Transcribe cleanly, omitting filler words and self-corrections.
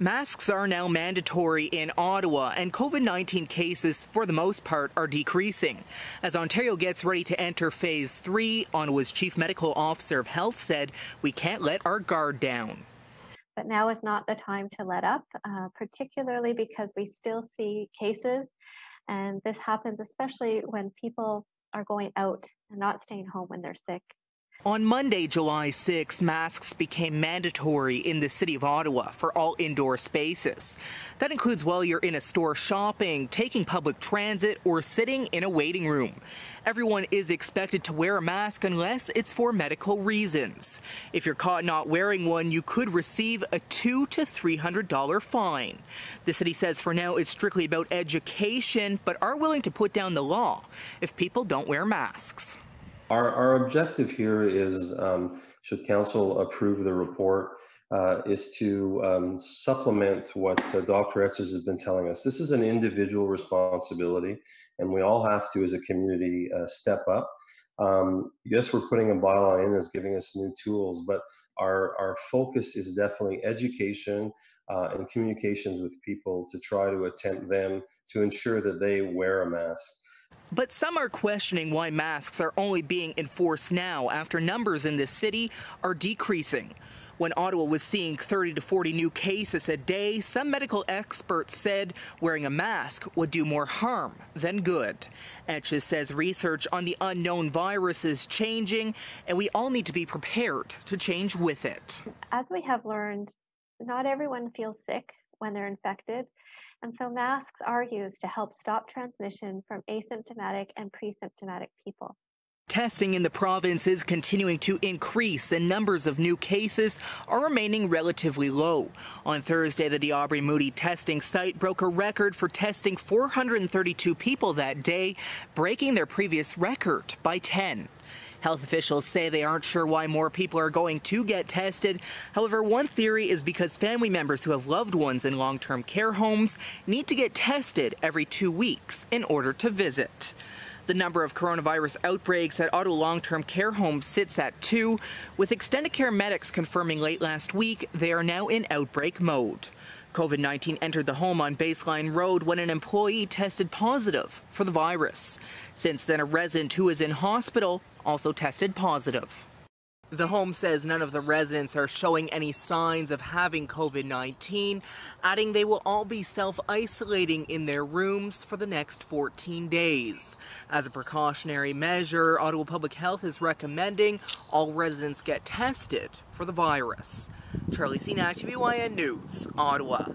Masks are now mandatory in Ottawa, and COVID-19 cases, for the most part, are decreasing. As Ontario gets ready to enter Phase 3, Ottawa's Chief Medical Officer of Health said, "We can't let our guard down." But now is not the time to let up, particularly because we still see cases, and this happens especially when people are going out and not staying home when they're sick. On Monday, July 6, masks became mandatory in the city of Ottawa for all indoor spaces. That includes while you're in a store shopping, taking public transit, or sitting in a waiting room. Everyone is expected to wear a mask unless it's for medical reasons. If you're caught not wearing one, you could receive a $200 to $300 fine. The city says for now it's strictly about education, but are willing to put down the law if people don't wear masks. Our objective here is, should council approve the report, is to supplement what Dr. Etzes has been telling us. This is an individual responsibility, and we all have to, as a community, step up. Yes, we're putting a bylaw in as giving us new tools, but our focus is definitely education and communications with people to try to attempt them to ensure that they wear a mask. But some are questioning why masks are only being enforced now after numbers in this city are decreasing. When Ottawa was seeing 30 to 40 new cases a day, some medical experts said wearing a mask would do more harm than good. Etzes says research on the unknown virus is changing, and we all need to be prepared to change with it. As we have learned, not everyone feels sick when they're infected. And so masks are used to help stop transmission from asymptomatic and pre-symptomatic people. Testing in the province is continuing to increase, and numbers of new cases are remaining relatively low. On Thursday, the D'Aubrey Moody testing site broke a record for testing 432 people that day, breaking their previous record by 10. Health officials say they aren't sure why more people are going to get tested. However, one theory is because family members who have loved ones in long-term care homes need to get tested every 2 weeks in order to visit. The number of coronavirus outbreaks at Ottawa long-term care homes sits at 2, with extended care medics confirming late last week they are now in outbreak mode. COVID-19 entered the home on Baseline Road when an employee tested positive for the virus. Since then, a resident who is in hospital also tested positive. The home says none of the residents are showing any signs of having COVID-19, adding they will all be self-isolating in their rooms for the next 14 days. As a precautionary measure, Ottawa Public Health is recommending all residents get tested for the virus. Charlie Cenac, WYN News, Ottawa.